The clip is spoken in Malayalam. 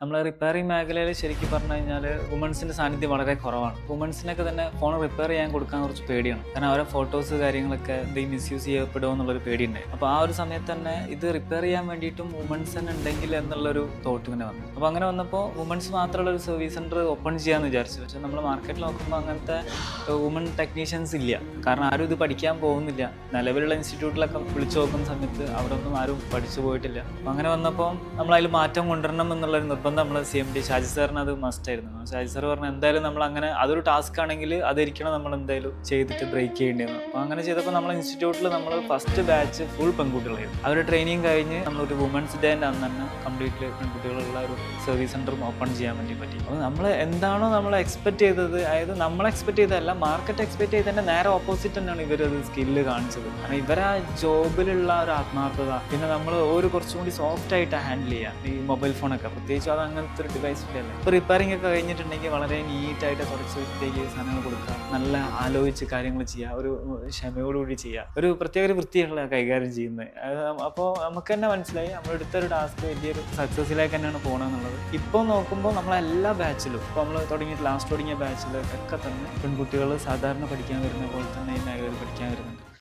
നമ്മളെ റിപ്പയറിംഗ് മേഖലയിൽ ശരിക്കും പറഞ്ഞു കഴിഞ്ഞാൽ വുമൺസിന്റെ സാന്നിധ്യം വളരെ കുറവാണ്. വുമൺസിനൊക്കെ തന്നെ ഫോൺ റിപ്പയർ ചെയ്യാൻ കൊടുക്കാൻ കുറച്ച് പേടിയാണ്. കാരണം അവരെ ഫോട്ടോസ് കാര്യങ്ങളൊക്കെ എന്തെങ്കിലും മിസ്യൂസ് ചെയ്യപ്പെടുമോ എന്നുള്ളൊരു പേടിയുണ്ട്. അപ്പോൾ ആ ഒരു സമയത്ത് തന്നെ ഇത് റിപ്പയർ ചെയ്യാൻ വേണ്ടിയിട്ടും വുമൺസ് തന്നെ ഉണ്ടെങ്കിൽ എന്നുള്ളൊരു തോട്ട് ഇങ്ങനെ വന്നു. അപ്പോൾ അങ്ങനെ വന്നപ്പോൾ വുമൺസ് മാത്രമുള്ള ഒരു സർവീസ് സെന്റർ ഓപ്പൺ ചെയ്യാമെന്ന് വിചാരിച്ചു. പക്ഷേ നമ്മൾ മാർക്കറ്റിൽ നോക്കുമ്പോൾ അങ്ങനത്തെ വുമൺ ടെക്നീഷ്യൻസ് ഇല്ല. കാരണം ആരും ഇത് പഠിക്കാൻ പോകുന്നില്ല. നിലവിലുള്ള ഇൻസ്റ്റിറ്റ്യൂട്ടിലൊക്കെ വിളിച്ചു നോക്കുന്ന സമയത്ത് അവിടെ ഒന്നും ആരും പഠിച്ചു പോയിട്ടില്ല. അപ്പം അങ്ങനെ വന്നപ്പോൾ നമ്മൾ അതിൽ മാറ്റം കൊണ്ടുവരണം എന്നുള്ളൊരു നിർബന്ധം നമ്മൾ CMD ഷാജി സാറിന് അത് മസ്റ്റ് ആയിരുന്നു. ഷാജി സാർ പറഞ്ഞു എന്തായാലും നമ്മൾ അങ്ങനെ അതൊരു ടാസ്ക് ആണെങ്കിൽ അതായിരിക്കണം നമ്മൾ എന്തായാലും ചെയ്തിട്ട് ബ്രേക്ക് ചെയ്യേണ്ടതെന്ന്. അപ്പോൾ അങ്ങനെ ചെയ്തപ്പോൾ നമ്മളെ ഇൻസ്റ്റിറ്റ്യൂട്ടിൽ നമ്മൾ ഫസ്റ്റ് ബാച്ച് ഫുൾ പെൺകുട്ടികളായിരുന്നു. അവർ ട്രെയിനിങ് കഴിഞ്ഞ് നമ്മളൊരു വുമൻസ് ഡേൻ്റെ അന്ന് തന്നെ കംപ്ലീറ്റ്ലി പെൺകുട്ടികളുള്ള ഒരു സർവീസ് സെൻറ്റർ ഓപ്പൺ ചെയ്യാൻ വേണ്ടി പറ്റി. അപ്പോൾ നമ്മൾ എന്താണോ നമ്മൾ എക്സ്പെക്ട് ചെയ്തത്, അതായത് നമ്മൾ എക്സ്പെക്ട് ചെയ്തതല്ല, മാർക്കറ്റ് എക്സ്പെക്ട് ചെയ്തതിൻ്റെ നേരെ ഓപ്പോസിറ്റ് തന്നെയാണ് ഇവരത് സ്കില്ല് കാണിച്ചത്. കാരണം ഇവരാ ജോബിലുള്ള ഒരു ആത്മാർത്ഥത, പിന്നെ നമ്മൾ ഒരു കുറച്ചും കൂടി സോഫ്റ്റ് ആയിട്ട് ഹാൻഡിൽ ചെയ്യാം ഈ മൊബൈൽ ഫോണൊക്കെ, പ്രത്യേകിച്ച് അത് അങ്ങനത്തെ ഒരു ഡിവൈസ് അല്ലേ. ഇപ്പോൾ റിപ്പയറിംഗ് ഒക്കെ കഴിഞ്ഞിട്ടുണ്ടെങ്കിൽ വളരെ നീറ്റായിട്ട് കുറച്ച് വ്യക്തിക്ക് സാധനങ്ങൾ കൊടുക്കുക, നല്ല ആലോചിച്ച് കാര്യങ്ങൾ ചെയ്യുക, ഒരു ക്ഷമയോടുകൂടി ചെയ്യുക, ഒരു പ്രത്യേക ഒരു വൃത്തിയുള്ള കൈകാര്യം ചെയ്യുന്നത്. അപ്പോൾ നമുക്ക് തന്നെ മനസ്സിലായി നമ്മളെടുത്തൊരു ടാസ്ക് വലിയൊരു സക്സസ്സിലേക്ക് തന്നെയാണ് പോകണമെന്നുള്ളത്. ഇപ്പോൾ നോക്കുമ്പോൾ നമ്മളെല്ലാ ബാച്ചിലും, ഇപ്പോൾ നമ്മൾ ലാസ്റ്റ് തുടങ്ങിയ ബാച്ചിലൊക്കെ തന്നെ പെൺകുട്ടികൾ സാധാരണ പഠിക്കാൻ വരുന്ന പോലെ തന്നെ ഈ മേഖലയിൽ പഠിക്കാൻ വരുന്നുണ്ട്.